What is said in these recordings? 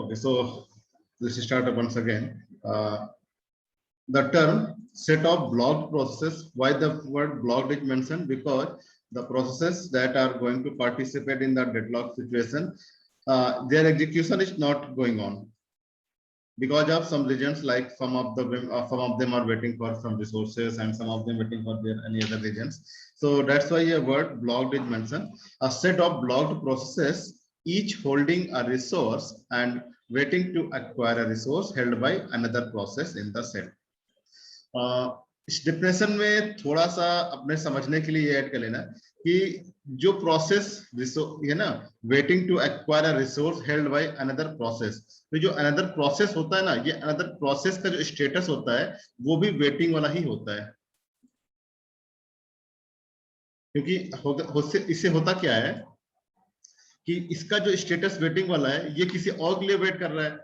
Okay, so let's start up once again. The term set of blocked processes, why the word blocked is mentioned? Because the processes that are going to participate in the deadlock situation, their execution is not going on because of some regions, like some of them are waiting for some resources and some of them waiting for their any other regions. So that's why a word blocked is mentioned. A set of blocked processes, each holding a resource and waiting to acquire a resource held by another process in the set. इस definition में थोड़ा सा अपने समझने के लिए add कर लेना कि जो प्रोसेस है ना, waiting to acquire a resource held by another process, तो जो अनदर प्रोसेस होता है ना, ये अनदर प्रोसेस का जो स्टेटस होता है वो भी वेटिंग वाला ही होता है, क्योंकि इससे होता क्या है कि इसका जो स्टेटस वेटिंग वाला है ये किसी और के लिए वेट कर रहा है,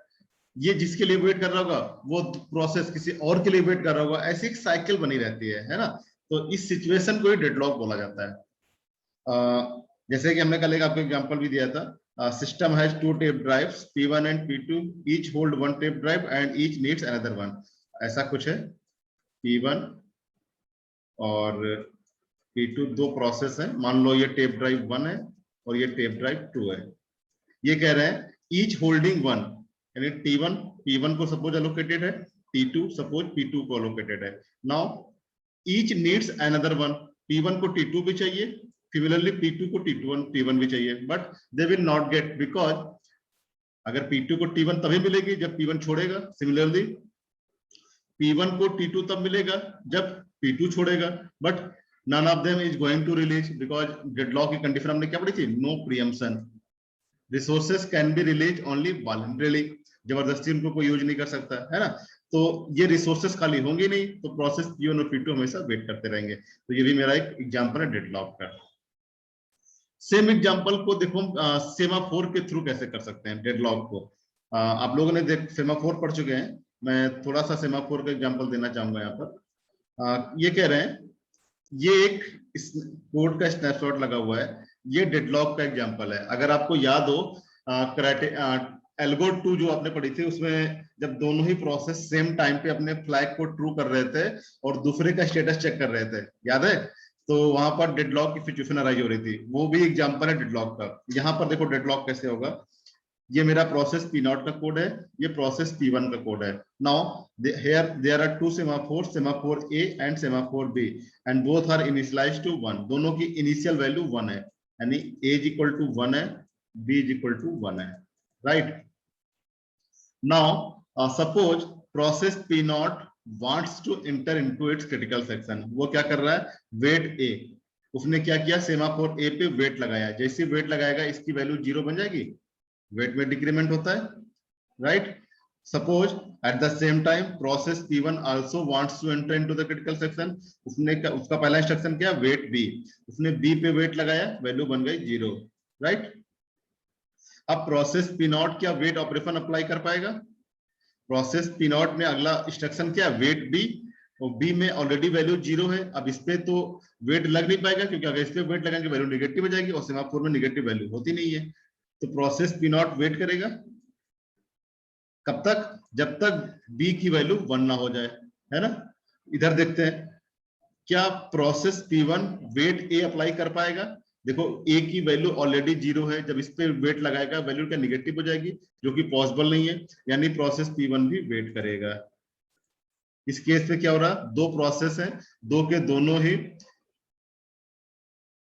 ये जिसके लिए वेट कर रहा होगा वो प्रोसेस किसी और के लिए वेट कर रहा होगा, ऐसी एक साइकिल बनी रहती है ना। तो इस सिचुएशन को ही डेडलॉक बोला जाता है। जैसे कि हमने कल एक आपको एग्जांपल भी दिया था, system has two tape drives P1 and P2, each hold one tape drive and each needs another one, ऐसा कुछ है। P1 और P2 दो प्रोसेस है, मान लो ये टेप ड्राइव 1 है और ये टेप ड्राइव 2 है। ये कह रहे हैं ईच होल्डिंग वन, यानी P1 को सपोज एलोकेटेड है, T2 सपोज P2 को एलोकेटेड है। Now each needs another one, P1 को T2 भी चाहिए, सिमिलरली P2 को T1 भी चाहिए, but they will not gate, because अगर P2 को T1 तभी मिलेगी जब P1 छोड़ेगा, सिमिलरली P1 को T2 तब मिलेगा जब P2 छोड़ेगा, but none of them is going to release, because deadlock की कंडीशन हमने क्या पढ़ी थी, no preemption, resources can be release only voluntarily, जबरदस्ती उनको कोई यूज नहीं कर सकता है ना। तो ये रिसोर्सेस खाली होंगे नहीं, तो प्रोसेस P1 और P2 हमेशा वेट करते रहेंगे। तो ये भी मेरा एक एग्जांपल है डेडलॉक का। सेम एग्जांपल को देखो सेमाफोर के थ्रू कैसे कर सकते हैं डेडलॉक को। आप लोगों ने सेमाफोर पढ़ चुके हैं, मैं थोड़ा सा सेमाफोर का एग्जांपल देना चाहूंगा यहाँ पर। ये कह रहे हैं, ये एक कोड का स्नैपशॉट लगा हुआ है, ये डेडलॉक का एग्जांपल है। अगर आपको याद हो एल्गो 2 जो आपने पढ़ी थी, उसमें जब दोनों ही प्रोसेस सेम टाइम पे अपने फ्लैग को ट्रू कर रहे थे और दूसरे का स्टेटस चेक कर रहे थे, याद है? तो वहां पर डेडलॉक की सिचुएशन अराइज हो रही थी, वो भी एग्जांपल है डेडलॉक का। यहाँ पर देखो डेडलॉक कैसे होगा, ये मेरा प्रोसेस P0 का कोड है, ये प्रोसेस P1 का कोड है। Now here there are two semaphore A and semaphore B, and both are initialised to 1, दोनों की इनिशियल वैल्यू 1 है, यानी A इज इक्वल टू 1 है, B इज इक्वल टू 1 है, right. Now suppose process P0 wants to enter into its critical section, वो क्या कर रहा है, वेट A, उसने क्या किया, सेमाफोर A पे वेट लगाया, जैसे वेट लगाएगा इसकी वैल्यू 0 बन जाएगी, वेट में डिक्रीमेंट होता है, right. Suppose at the same time process P1 also wants to enter into the critical section, उसका पहला इंस्ट्रक्शन क्या, वेट B, उसने B पे वेट लगाया, वैल्यू बन गई 0, राइट। अब प्रोसेस P0 क्या वेट ऑपरेशन अप्लाई कर पाएगा, प्रोसेस P0 में अगला इंस्ट्रक्शन क्या, वेट B, और B में ऑलरेडी वैल्यू 0 है, अब इस पे तो वेट लग नहीं पाएगा, क्योंकि अगर इस पे वेट लगाएंगे वैल्यू नेगेटिव हो जाएगी और सेमाफोर में नेगेटिव वैल्यू होती नहीं है। तो प्रोसेस P0 वेट करेगा कब तक, जब तक B की वैल्यू 1 ना हो जाए, है ना। इधर देखते हैं, क्या process P1 wait A apply कर पाएगा, देखो A की वैल्यू ऑलरेडी 0 है, जब इस पे वेट लगाएगा वैल्यू क्या निगेटिव हो जाएगी, जो कि पॉसिबल नहीं है, यानी प्रोसेस P1 भी वेट करेगा। इस केस में क्या हो रहा, दो प्रोसेस है, दो के दोनों ही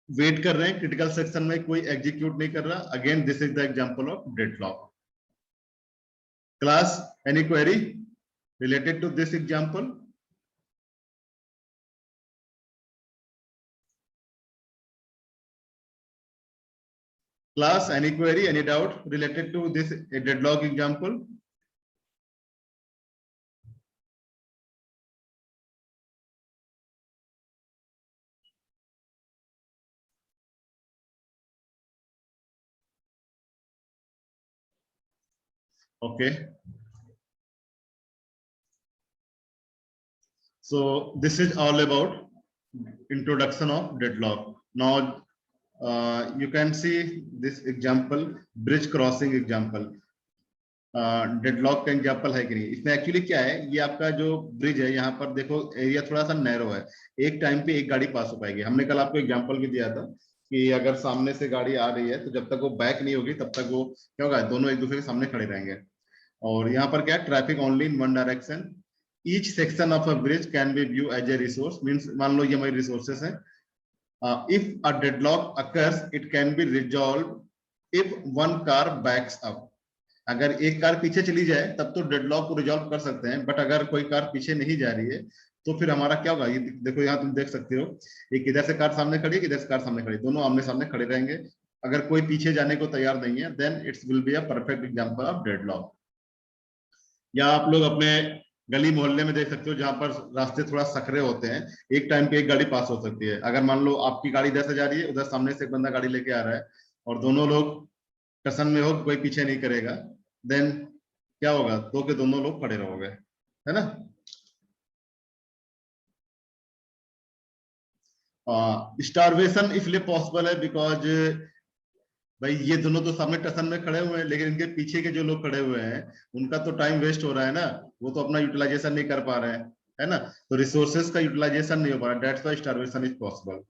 वेट कर रहे हैं, क्रिटिकल सेक्शन में कोई एग्जीक्यूट नहीं कर रहा। Again this is the example of deadlock. Class any query related to this example? Class, any query, any doubt related to this deadlock example? Okay. So this is all about introduction of deadlock. Now you can see this example, bridge crossing example. Deadlock का example है कि नहीं। इसमें actually क्या है, ये आपका जो ब्रिज है यहाँ पर देखो एरिया थोड़ा सा नैरो है, एक टाइम पे एक गाड़ी पास हो पाएगी। हमने कल आपको एग्जाम्पल भी दिया था कि अगर सामने से गाड़ी आ रही है तो जब तक वो बैक नहीं होगी तब तक वो क्या होगा, दोनों एक दूसरे के सामने खड़े रहेंगे। और यहाँ पर क्या है, traffic only in one direction, each section of a bridge can be view as a resource, means मान लो ये हमारी रिसोर्सेस है। If a deadlock occurs it can be resolve if one car backs up. अगर एक car पीछे चली जाए तब तो डेडलॉक को रिजॉल्व कर सकते हैं, बट अगर कोई कार पीछे नहीं जा रही है तो फिर हमारा क्या होगा, ये देखो यहाँ तुम देख सकते हो, एक इधर से कार सामने खड़ी है, इधर से कार सामने खड़ी, दोनों आमने सामने खड़े रहेंगे। अगर कोई पीछे जाने को तैयार नहीं है then it's will be a perfect example of deadlock. या आप लोग अपने गली मोहल्ले में देख सकते हो जहां पर रास्ते थोड़ा सकरे होते हैं, एक टाइम पे एक गाड़ी पास हो सकती है। अगर मान लो आपकी गाड़ी इधर से जा रही है, उधर सामने से एक बंदा गाड़ी लेके आ रहा है और दोनों लोग टसन में हो, कोई पीछे नहीं करेगा, देन क्या होगा, दो के दोनों लोग खड़े रहोगे, है ना। स्टारवेशन इसलिए पॉसिबल है बिकॉज भाई ये दोनों तो सामने टसन में खड़े हुए हैं, लेकिन इनके पीछे के जो लोग खड़े हुए हैं उनका तो टाइम वेस्ट हो रहा है ना, वो तो अपना यूटिलाइजेशन नहीं कर पा रहे हैं, है ना। तो रिसोर्सेज का यूटिलाइजेशन नहीं हो पा रहा, that's why starvation is possible,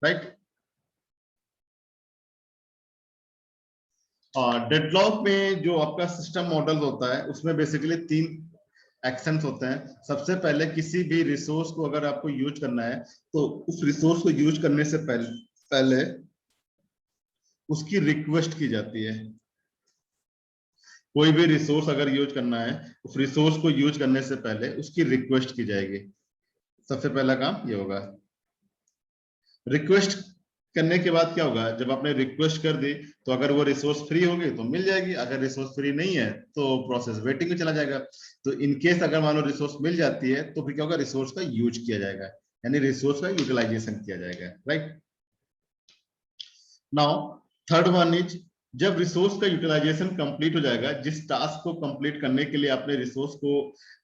right. Deadlock में जो आपका सिस्टम मॉडल होता है उसमें बेसिकली 3 एक्शंस होते हैं। सबसे पहले किसी भी रिसोर्स को अगर आपको यूज करना है तो उस रिसोर्स को यूज करने से पहले उसकी रिक्वेस्ट की जाती है। कोई भी रिसोर्स अगर यूज करना है, उस रिसोर्स को यूज करने से पहले उसकी रिक्वेस्ट की जाएगी। सबसे पहला काम ये होगा। रिक्वेस्ट करने के बाद क्या होगा, जब आपने रिक्वेस्ट कर दी तो अगर वो रिसोर्स फ्री होगी तो मिल जाएगी, अगर रिसोर्स फ्री नहीं है तो प्रोसेस वेटिंग में चला जाएगा। तो इनकेस अगर मान लो रिसोर्स मिल जाती है तो फिर क्या होगा, रिसोर्स का यूज किया जाएगा, यानी रिसोर्स का यूटिलाइजेशन किया जाएगा, right. Now third one is, जब रिसोर्स का यूटिलाइजेशन कंप्लीट हो जाएगा, जिस टास्क को कंप्लीट करने के लिए आपने रिसोर्स को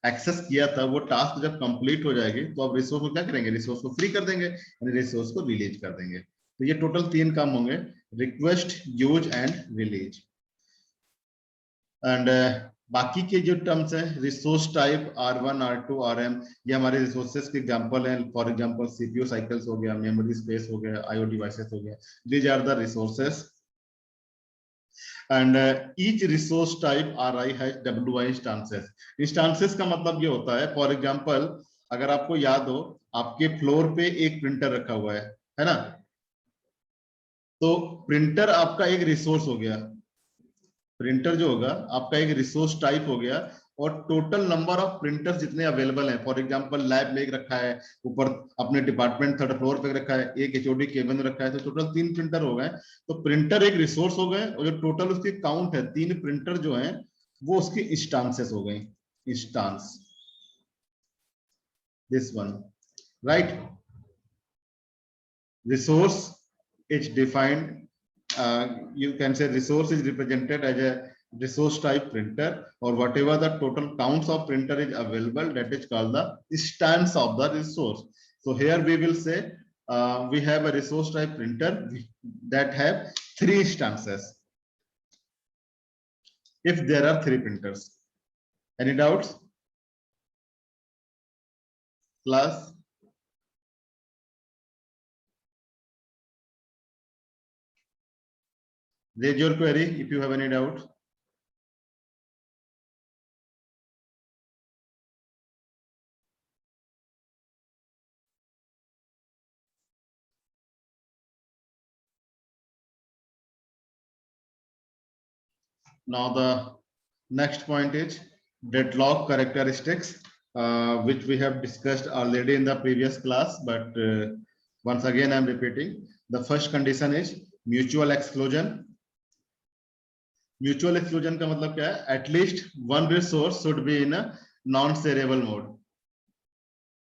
एक्सेस किया था वो टास्क जब कंप्लीट हो जाएगी तो आप रिसोर्स को क्या करेंगे, रिसोर्स को फ्री कर देंगे, यानी रिसोर्स को रिलीज कर देंगे। तो ये टोटल 3 काम होंगे, request, use and release. And बाकी के जो टर्म्स हैं, resource type R1 R2 RM, ये हमारे रिसोर्सेज के एग्जांपल हैं। फॉर एग्जांपल सीपीयू साइकिल्स हो गया, मेमोरी स्पेस हो गया, IO डिवाइसेस हो गया, these are the resources. And each resource type RI has WI instances. Instances का मतलब ये होता है, फॉर एग्जांपल अगर आपको याद हो, आपके फ्लोर पे एक प्रिंटर रखा हुआ है ना, तो प्रिंटर आपका एक रिसोर्स हो गया, प्रिंटर जो होगा आपका एक रिसोर्स टाइप हो गया, और टोटल नंबर ऑफ प्रिंटर्स जितने अवेलेबल हैं, फॉर एग्जांपल लैब में एक रखा है, ऊपर अपने डिपार्टमेंट 3rd फ्लोर पे रखा है, एक HOD केबिन में रखा है, तो टोटल 3 प्रिंटर हो गए। तो प्रिंटर एक रिसोर्स हो गए, और जो टोटल उसकी काउंट है 3 प्रिंटर जो है वो उसकी इंस्टांसेस हो गई, instance, this one, right. Resource is defined, you can say resource is represented as a resource type printer, or whatever the total counts of printer is available, that is called the instance of the resource. So here we will say we have a resource type printer that have 3 instances if there are 3 printers. Any doubts? Class? Raise your query if you have any doubt. Now the next point is deadlock characteristics, which we have discussed already in the previous class, but once again I'm repeating. The first condition is mutual exclusion. Mutual exclusion का मतलब क्या है, at least one resource should be in a non-shareable mode.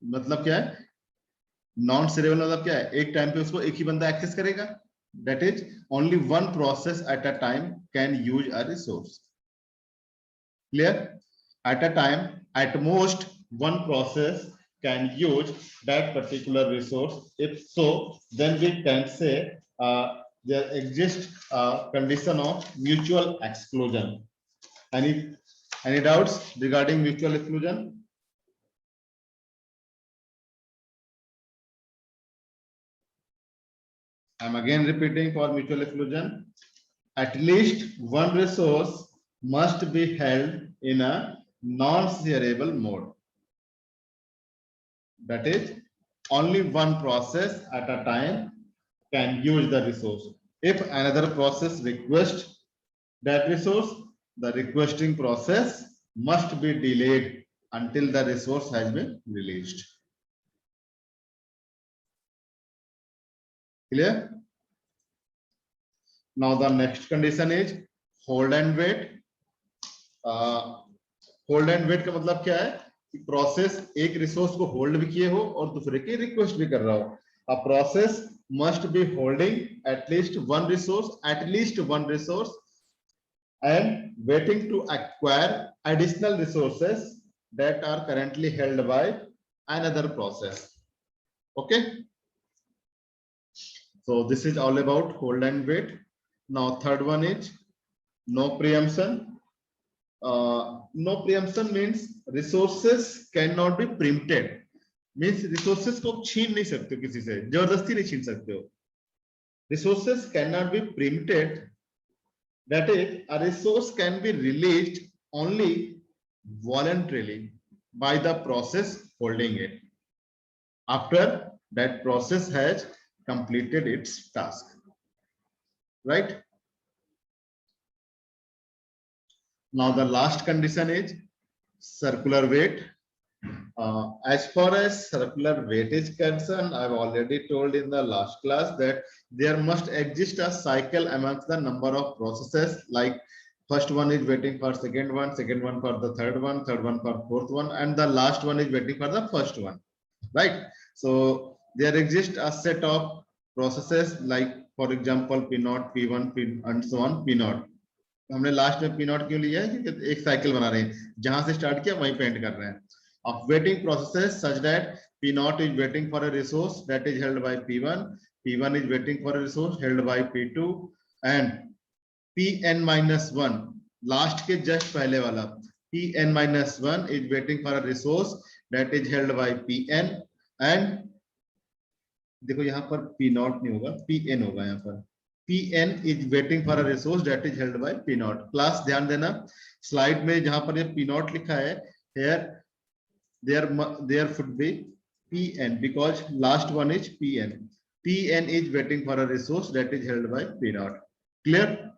मतलब क्या है, non shareable मतलब क्या है, एक टाइम पे उसको एक ही बंदा एक्सेस करेगा, that is only one process at a time can use a resource. Clear? At a time, at most one process can use that particular resource. If so, then we can say there exists a condition of mutual exclusion. And if Any doubts regarding mutual exclusion? I'm again repeating for mutual exclusion. At least one resource must be held in a non-shareable mode. That is, only one process at a time can use the resource. If another process requests that resource, the requesting process must be delayed until the resource has been released. Clear? Now the next condition is hold and wait. Hold and wait का मतलब क्या है कि process एक resource को hold भी किए हो और दूसरे की रिक्वेस्ट भी कर रहा हो. A process must be holding at least one resource and waiting to acquire additional resources that are currently held by another process. Okay, so this is all about hold and wait. Now third one is no preemption. No preemption means resources cannot be preempted. Means resources को छीन नहीं सकते हो, किसी से जबरदस्ती नहीं छीन सकते हो. Resources cannot be preempted. That is, a resource can be released only voluntarily by the process holding it after that process has completed its task. Right? Now the last condition is circular wait. As far as circular wait is concerned, I've already told in the last class that there must exist a cycle amongst the number of processes. Like first one is waiting for second one for the third one for fourth one, and the last one is waiting for the first one. Right? So there exists a set of processes, like for example P0, P1, P and so on. P0 हमने last में P0 क्यों लिया है? क्योंकि एक cycle बना रहे हैं, जहां से स्टार्ट किया वहीं पे एंड कर रहे हैं. Of waiting processes such that P0 is waiting for a resource that is held by P1, P1 is waiting for a resource held by P2, and Pn-1 last के just पहले वाला Pn-1 is waiting for a resource that is held by Pn, and देखो यहाँ पर P0 नहीं होगा, Pn होगा यहाँ पर. Pn is waiting for a resource that is held by P0. Class ध्यान देना, स्लाइड में जहां पर ये P0 लिखा है, here there should be Pn because last one is Pn. Pn is waiting for a resource that is held by P0. Clear?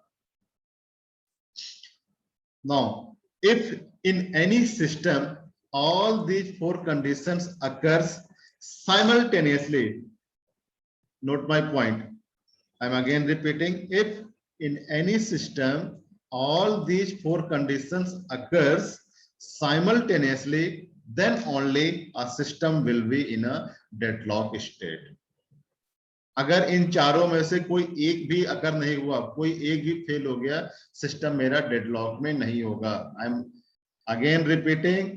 Now, if in any system all these four conditions occurs simultaneously, note my point. I'm again repeating, if in any system all these four conditions occurs simultaneously, then only a system will be in a deadlock state. अगर इन चारों में से कोई एक भी अगर नहीं हुआ, कोई एक भी फेल हो गया, सिस्टम मेरा डेडलॉक में नहीं होगा. आई एम अगेन रिपीटिंग,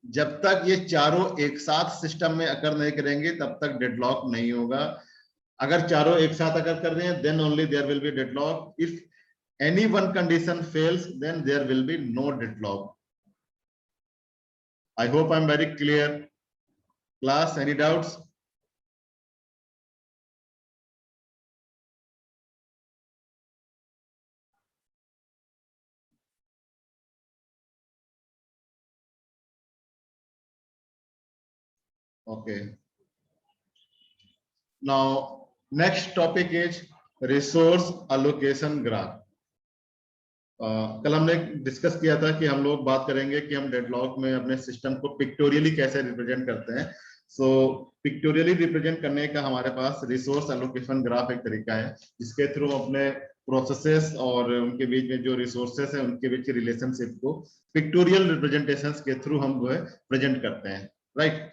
जब तक ये चारों एक साथ सिस्टम में अकर नहीं करेंगे तब तक डेडलॉक नहीं होगा. अगर चारों एक साथ अगर कर रहे हैं, then only there will be deadlock. If any one condition fails, then there will be no deadlock. I hope I'm very clear. Class, any doubts? Okay. Now, next topic is resource allocation graph. कल हमने discuss किया था कि हम लोग बात करेंगे कि हम डेडलॉक में अपने सिस्टम को पिक्टोरियली कैसे रिप्रेजेंट करते हैं. सो पिक्टोरियली रिप्रेजेंट करने का हमारे पास रिसोर्स एलोकेशन ग्राफ एक तरीका है, जिसके थ्रू अपने प्रोसेसेस और उनके बीच में जो रिसोर्सेस है उनके बीच की रिलेशनशिप को पिक्टोरियल रिप्रेजेंटेशंस के थ्रू हम जो है प्रेजेंट करते हैं. Right?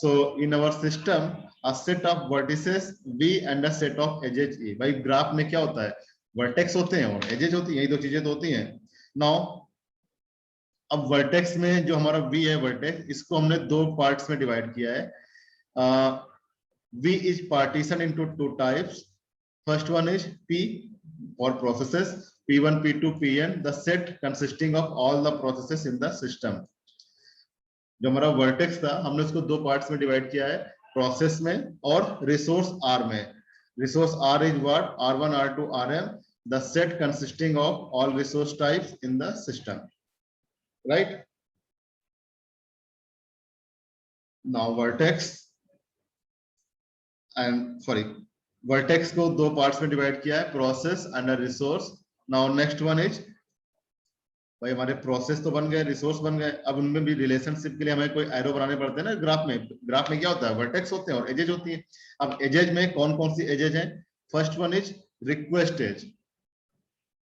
So in our system, a set of vertices V and a set of edges E. भाई ग्राफ में क्या होता है? वर्टेक्स होते हैं और एजेस होती हैं, यही दो चीजें तो होती हैं. नाउ अब वर्टेक्स में जो हमारा V है वर्टेक्स, इसको हमने दो पार्ट्स में डिवाइड किया है. V is partitioned into two types. First one is P और processes P1, P2, Pn, the set consisting of all the processes in the system. जो हमारा वर्टेक्स था हमने उसको दो पार्ट्स में डिवाइड किया है, प्रोसेस में और रिसोर्स आर में. Resource R is what? R1, R2, Rm, the set consisting of all resource types in the system, right? Now vertex and sorry, vertex को दो पार्ट्स में डिवाइड किया है, process and resource. Now next one is, भाई हमारे process तो बन गए, रिसोर्स बन गए, अब उनमें भी रिलेशनशिप के लिए हमें कोई एरो बनाने पड़ते हैं ना ग्राफ में. ग्राफ में क्या होता है? वर्टेक्स होते हैं और एजेज होती है. अब एजेज में कौन कौन सी एजेज हैं? First one is request edge,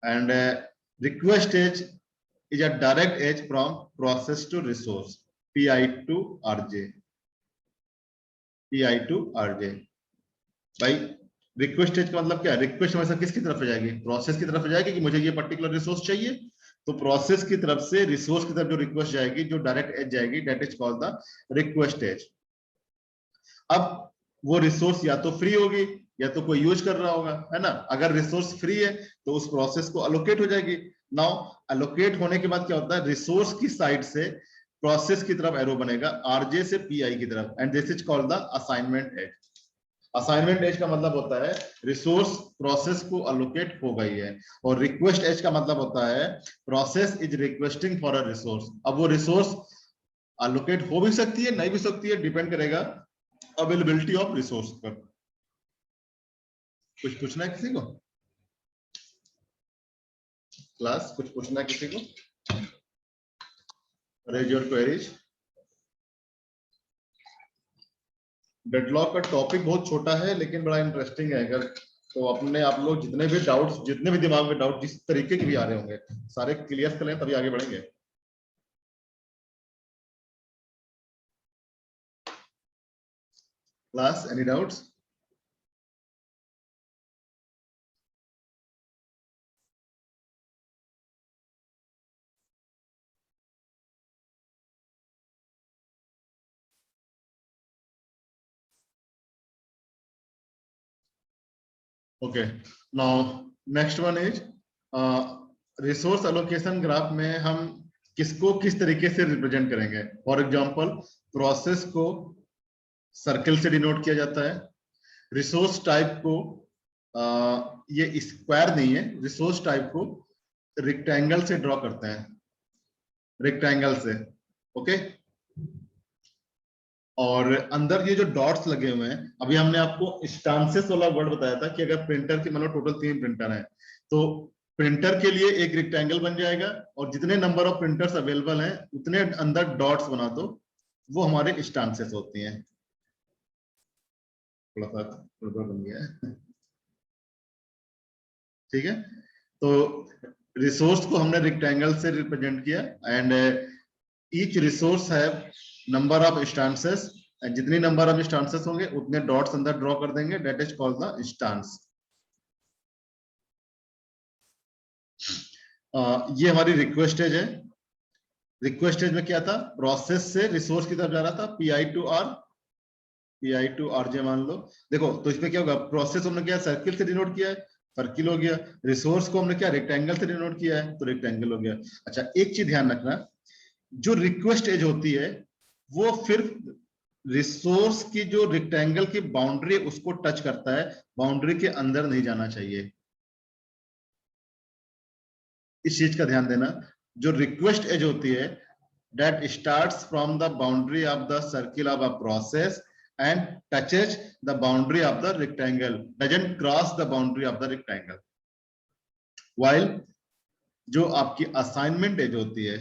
and request edge is a direct edge from process to resource, Pi to Rj, Pi to Rj. भाई रिक्वेस्ट एज का मतलब क्या है? रिक्वेस्ट हमेशा किसकी तरफ जाएगी? प्रोसेस की तरफ जाएगी कि मुझे ये पर्टिकुलर रिसोर्स चाहिए, तो प्रोसेस की तरफ से रिसोर्स की तरफ जो रिक्वेस्ट जाएगी, जो डायरेक्ट एज जाएगी, that is called the request edge. अब वो रिसोर्स या तो फ्री होगी या तो कोई यूज कर रहा होगा, है ना. अगर रिसोर्स फ्री है तो उस प्रोसेस को अलोकेट हो जाएगी. नाउ अलोकेट होने के बाद क्या होता है? रिसोर्स की साइड से प्रोसेस की तरफ एरो बनेगा, आरजे से पीआई की तरफ, and this is called the assignment edge. Assignment edge का मतलब होता है रिसोर्स प्रोसेस को अलोकेट हो गई है, और रिक्वेस्ट एज का मतलब होता है process is requesting for a resource. अब वो रिसोर्स अलोकेट हो भी सकती है, नहीं भी सकती है, डिपेंड करेगा अवेलेबिलिटी ऑफ रिसोर्स पर. कुछ पूछना है किसी को? क्लास कुछ पूछना है किसी को? Raise your queries. डेडलॉक का टॉपिक बहुत छोटा है लेकिन बड़ा इंटरेस्टिंग है. अगर तो अपने आप लोग जितने भी डाउट्स, जितने भी दिमाग में डाउट जिस तरीके के भी आ रहे होंगे, सारे क्लियर कर लें, तभी आगे बढ़ेंगे. Class any doubts? Okay, now next one is resource allocation graph में हम किसको किस तरीके से रिप्रेजेंट करेंगे. फॉर एग्जांपल प्रोसेस को सर्कल से डिनोट किया जाता है, रिसोर्स टाइप को ये स्क्वायर नहीं है, रिसोर्स टाइप को रेक्टेंगल से ड्रॉ करते हैं, रेक्टेंगल से. ओके, और अंदर ये जो डॉट्स लगे हुए हैं, अभी हमने आपको स्टांसेस वाला वर्ड बताया था कि अगर प्रिंटर के मतलब टोटल 3 प्रिंटर हैं तो प्रिंटर के लिए एक रेक्टेंगल बन जाएगा, और जितने नंबर ऑफ प्रिंटर्स अवेलेबल हैं उतने अंदर डॉट्स बना दो, वो हमारे स्टांसेस होती हैं. थोड़ा सा बन गया है, ठीक है. तो रिसोर्स को हमने रेक्टेंगल से रिप्रेजेंट किया, and each resource have number of instances, and जितनी नंबर ऑफ इंस्टेंसेस होंगे उतने डॉट्स अंदर ड्रॉ कर देंगे, that is called the instance. ये हमारी रिक्वेस्ट एज है. रिक्वेस्ट एज में क्या था? प्रोसेस से रिसोर्स की तरफ जा रहा था, पीआई टू आरजे मान लो. देखो तो इसमें क्या होगा? प्रोसेस हमने क्या सर्किल से डिनोट किया है, सर्किल हो गया. रिसोर्स को हमने क्या रेक्टेंगल से डिनोट किया है, तो रेक्टेंगल हो गया. अच्छा, एक चीज ध्यान रखना, जो रिक्वेस्ट एज होती है वो फिर रिसोर्स की जो रेक्टेंगल की बाउंड्री है उसको टच करता है, बाउंड्री के अंदर नहीं जाना चाहिए. इस चीज का ध्यान देना. जो रिक्वेस्ट एज होती है that starts from the boundary of the circle of a process and touches the boundary of the rectangle, doesn't cross the boundary of the rectangle. While जो आपकी असाइनमेंट एज होती है,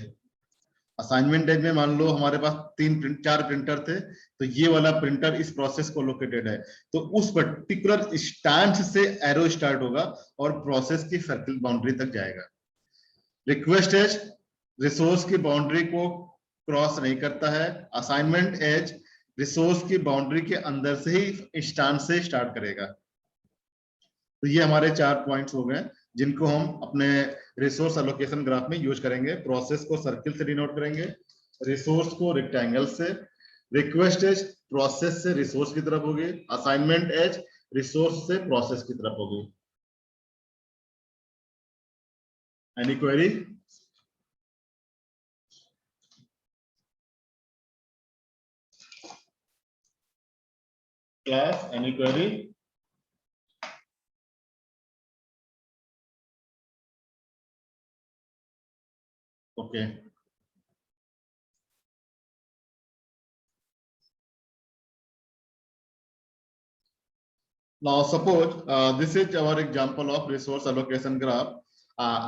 असाइनमेंट एज में मान लो हमारे पास 4 printer थे, तो ये वाला प्रिंटर इस प्रोसेस को लोकेटेड है, तो उस पर्टिकुलर स्टैंड से एरो स्टार्ट होगा और प्रोसेस की सर्किल बाउंड्री तक जाएगा. रिक्वेस्ट एज रिसोर्स की बाउंड्री को क्रॉस नहीं करता है. असाइनमेंट एज रिसोर्स की बाउंड्री के अंदर से ही स्टैंड से स्टार्ट करेगा. तो ये हमारे 4 पॉइंट्स हो गए जिनको हम अपने रिसोर्स एलोकेशन ग्राफ में यूज करेंगे. प्रोसेस को सर्किल से डिनोट करेंगे, रिसोर्स को रेक्टेंगल से, रिक्वेस्ट एज प्रोसेस से रिसोर्स की तरफ होगी, असाइनमेंट एज रिसोर्स से प्रोसेस की तरफ होगी. Any query? Class any query? Okay, now suppose this is our example of resource allocation graph.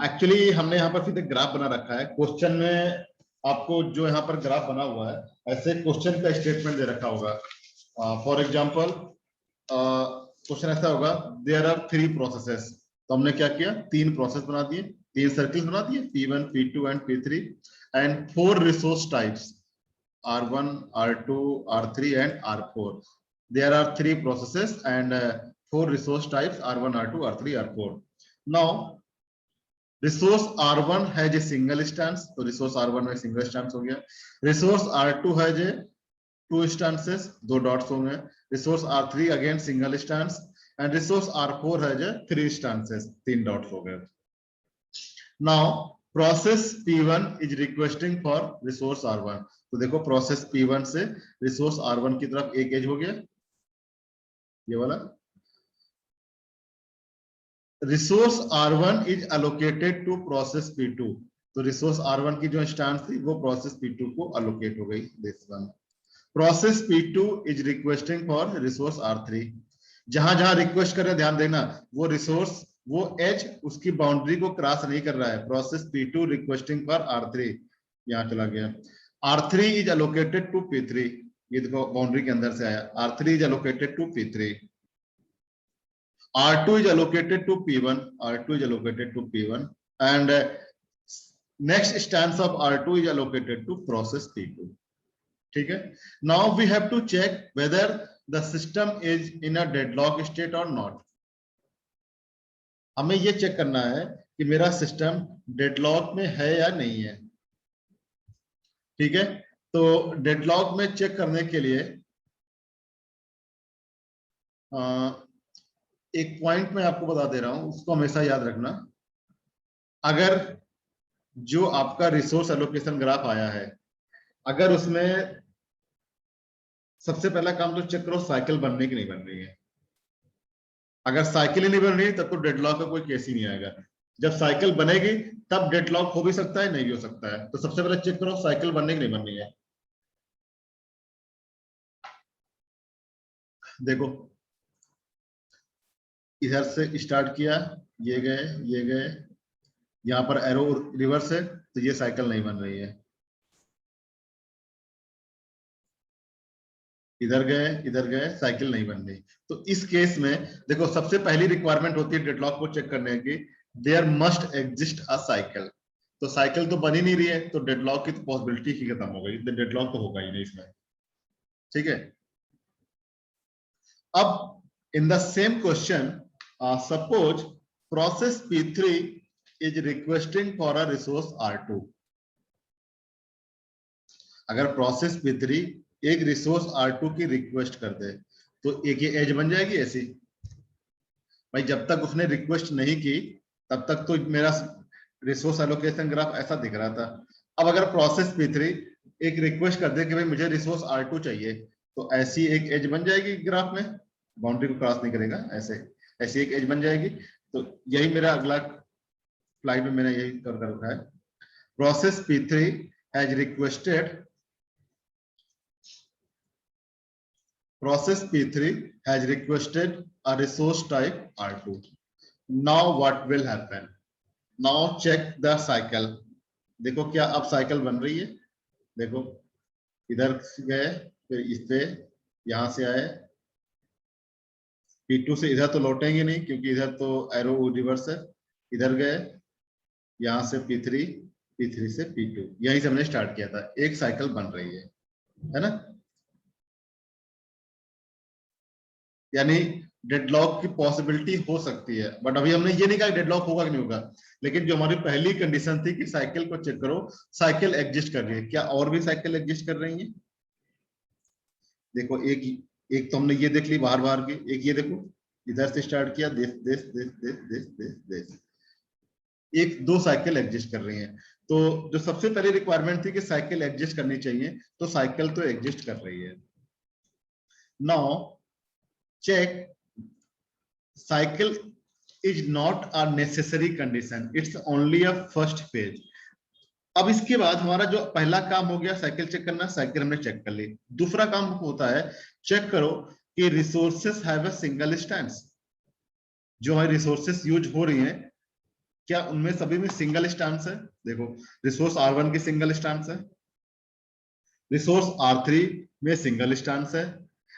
Actually हमने यहाँ पर सीधे ग्राफ बना रखा है। क्वेश्चन में आपको जो यहाँ पर ग्राफ बना हुआ है, ऐसे क्वेश्चन का स्टेटमेंट दे रखा होगा। फॉर एग्जांपल क्वेश्चन ऐसा होगा, देयर आर 3 प्रोसेसेस। तो हमने क्या किया, 3 प्रोसेस बना दिए, 3 सर्किल बना दिए, P1, P2 and P3 and 4 resource types, R1, R2, R3 and R4. There are 3 processes and 4 resource types, R1, R2, R3, R4. Now resource R1 has a single instance, तो resource R1 में single instance हो गया। resource R2 has a 2 instances, 2 dots होंगे। resource R3 again single instance and resource R4 has a 3 instances, 3 dots हो गए। now process P1 is requesting for resource R1। तो देखो process P1 से resource R1 की तरफ एक एज हो गया, ये वाला। Resource R1 is allocated to process P2। तो रिसोर्स R1 की जो इंस्टेंस थी वो प्रोसेस P2 को अलोकेट हो गई, this one. Process P2 is requesting for resource R3। जहां जहां रिक्वेस्ट कर रहे हैं ध्यान देना, वो रिसोर्स, वो एज उसकी बाउंड्री को क्रॉस नहीं कर रहा है। Process P2 requesting for R3, यहां चला गया। R3 is allocated to P3, ये देखो बाउंड्री के अंदर से आया। R3 is allocated to P3, R2 is allocated to P1, R2 is allocated to P1 and next instance of R2 is allocated to process P2। ठीक है, now we have to check whether the system is in a deadlock state or not। हमें ये check करना है कि मेरा system deadlock में है या नहीं है। ठीक है, तो डेडलॉक में चेक करने के लिए एक पॉइंट मैं आपको बता दे रहा हूं, उसको हमेशा याद रखना। अगर जो आपका रिसोर्स एलोकेशन ग्राफ आया है, अगर उसमें सबसे पहला काम तो चेक करो साइकिल बनने की नहीं बन रही है। अगर साइकिल ही नहीं बन रही तब तो डेडलॉक का कोई केस ही नहीं आएगा। जब साइकिल बनेगी तब डेडलॉक हो भी सकता है, नहीं भी हो सकता है। तो सबसे पहले चेक करो साइकिल बनने की नहीं बन रही है। देखो इधर से स्टार्ट किया, ये गए, ये गए, यहां पर एरो रिवर्स है, तो ये साइकिल नहीं बन रही है। इधर गए, इधर गए, साइकिल नहीं बन रही। तो इस केस में देखो सबसे पहली रिक्वायरमेंट होती है डेडलॉक को चेक करने की, there must exist a cycle. तो साइकिल तो बन ही नहीं रही है, तो डेडलॉक की तो पॉसिबिलिटी ही खत्म हो गई, तो डेडलॉक तो होगा ही नहीं इसमें। ठीक है, अब in the same question suppose process P3 is requesting for a resource R2। अगर प्रोसेस P3 एक रिसोर्स R2 की रिक्वेस्ट कर दे तो एक ये एज बन जाएगी ऐसी। भाई जब तक उसने रिक्वेस्ट नहीं की तब तक तो मेरा रिसोर्स एलोकेशन ग्राफ ऐसा दिख रहा था। अब अगर प्रोसेस P3 एक रिक्वेस्ट कर दे कि भाई मुझे रिसोर्स R2 चाहिए, तो ऐसी एक एज बन जाएगी ग्राफ में, बाउंड्री को क्रॉस नहीं करेगा, ऐसे ऐसी एक एज बन जाएगी। तो यही मेरा अगला स्लाइड में मैंने यही कर रखा है। Process P3 has requested, process P3 has requested a resource type R2। now what will happen, now check the cycle। देखो क्या अब साइकिल बन रही है, देखो इधर गए, फिर इस पे यहां से आए, P2 से इधर तो लौटेंगे नहीं क्योंकि इधर तो एरो रिवर्स है। इधर गए, यहां से P3, P3 से P2, यहीं से हमने स्टार्ट किया था। एक साइकिल बन रही है ना। यानी डेडलॉक की पॉसिबिलिटी हो सकती है, बट अभी हमने ये नहीं कहा डेडलॉक होगा कि नहीं होगा। लेकिन जो हमारी पहली कंडीशन थी कि साइकिल को चेक करो, साइकिल एग्जिस्ट कर रही है क्या, और भी साइकिल एग्जिस्ट कर रही है। देखो एक एक तो हमने ये देख ली बाहर बाहर की, एक ये देखो इधर से स्टार्ट किया, this this this this this this this, एक दो साइकिल एग्जिस्ट कर रही हैं। तो जो सबसे पहली रिक्वायरमेंट थी कि साइकिल एग्जिस्ट करनी चाहिए, तो साइकिल तो एग्जिस्ट कर रही है। Now check cycle is not a necessary condition, it's only a first page. अब इसके बाद हमारा जो पहला काम हो गया साइकिल चेक करना, साइकिल हमने चेक कर ली। दूसरा काम होता है चेक करो कि resources have a single stand. जो हमारी रिसोर्सेस यूज हो रही हैं क्या उनमें सभी में सिंगल स्टैंड है? देखो रिसोर्स R1 की सिंगल स्टैंड है, रिसोर्स R3 में सिंगल स्टैंड है,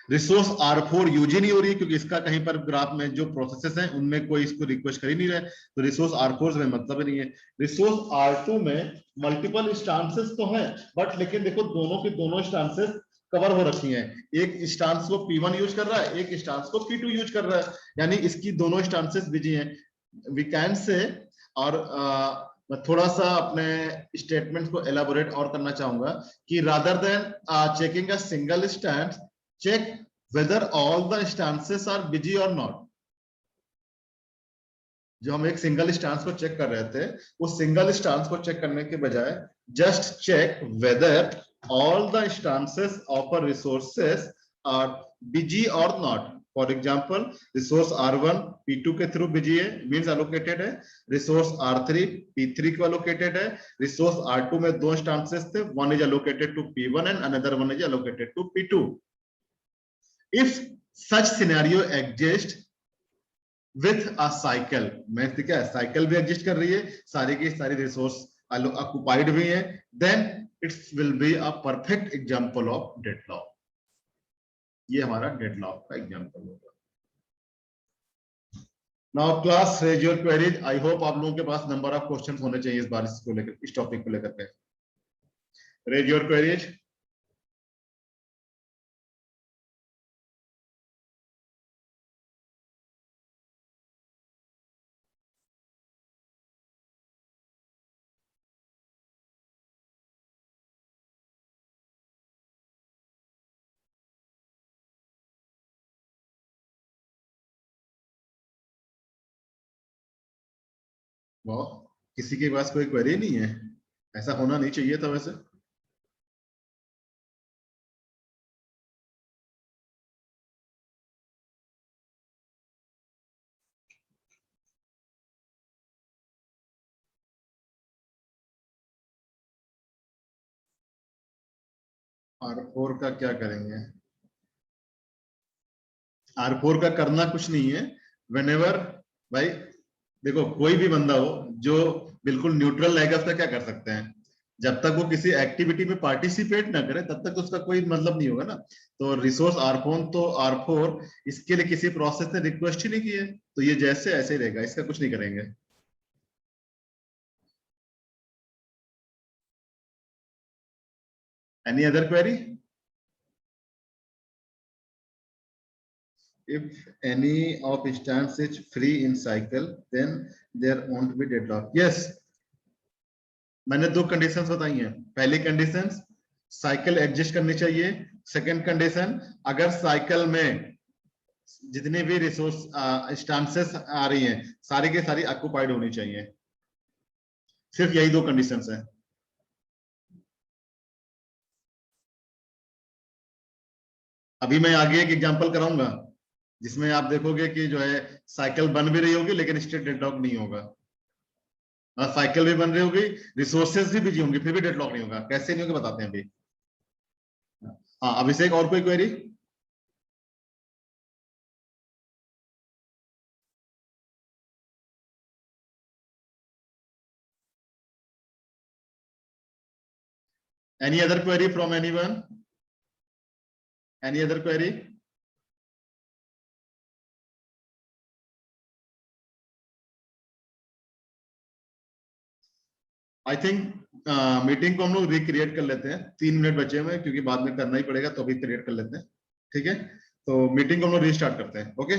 रिसोर्स R4 यूज ही नहीं हो रही है क्योंकि इसका कहीं पर ग्राफ में जो प्रोसेसेस हैं उनमें कोई इसको रिक्वेस्ट कर ही नहीं रहा है, तो रिसोर्स R4 में मतलब नहीं है। रिसोर्स R2 में मल्टीपल इंस्टांसेस तो हैं, बट लेकिन देखो दोनों की दोनों इंस्टांसेस कवर हो रखी हैं। एक इंस्टांस को P1 यूज कर रहा है, एक इंस्टांस को P2 यूज कर रहा है, यानी इसकी दोनों इंस्टांसेस बिजी हैं। वी कैन से, और मैं थोड़ा सा अपने स्टेटमेंट को एलाबोरेट और करना चाहूंगा कि rather than checking a single instance, check whether all the instances are busy or not। जो हम एक सिंगल इंस्टेंस को चेक कर रहे थे, उस सिंगल इंस्टेंस को चेक करने के बजाय just check whether all the instances of a resources are busy और not. For example resource R1 P2 के थ्रू बिजी है, मींस एलोकेटेड है। रिसोर्स R3 P3 को एलोकेटेड है। रिसोर्स R2 में दो इंस्टेंसेस थे, one is allocated to P1 and another one is allocated to P2। If such scenario exists with a cycle, मैं क्या है साइकिल भी एग्जिस्ट कर रही है, सारी की सारी रिसोर्स ऑक्युपाइड भी है, then it will be a perfect example of deadlock। ये हमारा डेडलॉक का एग्जांपल होगा। Now class raise your queries. I hope आप लोगों के पास नंबर ऑफ क्वेश्चंस होने चाहिए इस बार इसको लेकर, इस टॉपिक को लेकर के। Raise your queries. वो किसी के पास कोई क्वेरी नहीं है? ऐसा होना नहीं चाहिए था वैसे। R4 का क्या करेंगे? R4 का करना कुछ नहीं है। व्हेनेवर भाई देखो कोई भी बंदा हो जो बिल्कुल न्यूट्रल रहेगा उसका क्या कर सकते हैं, जब तक वो किसी एक्टिविटी में पार्टिसिपेट ना करे तब तक उसका कोई मतलब नहीं होगा ना। तो रिसोर्स R4 इसके लिए किसी प्रोसेस ने रिक्वेस्ट ही नहीं की है, तो ये जैसे ऐसे ही रहेगा, इसका कुछ नहीं करेंगे। Any other query? If any of instance is free in cycle, then there won't be deadlock. Yes, मैंने दो कंडीशंस बताई हैं। पहली कंडीशन साइकिल एग्जिस्ट करनी चाहिए। सेकंड कंडीशन अगर साइकिल में जितनी भी रिसोर्स इंस्टेंसेस आ रही हैं सारी के सारी ऑक्युपाइड होनी चाहिए। सिर्फ यही दो कंडीशंस हैं। अभी मैं आगे एक एग्जांपल कराऊंगा जिसमें आप देखोगे कि जो है साइकिल बन भी रही होगी लेकिन स्टेट डेडलॉक नहीं होगा। साइकिल भी बन रही होगी, रिसोर्सेज भी बिजी होंगे, फिर भी डेडलॉक नहीं होगा। कैसे नहीं होगा बताते हैं अभी। हाँ अभिषेक और कोई query? Any other query from anyone? Any other query? I think meeting को हम लोग रिक्रिएट कर लेते हैं। 3 मिनट बचे हुए क्योंकि बाद में करना ही पड़ेगा, तो अभी क्रिएट कर लेते हैं। ठीक है, तो मीटिंग को हम लोग रीस्टार्ट करते हैं। ओके।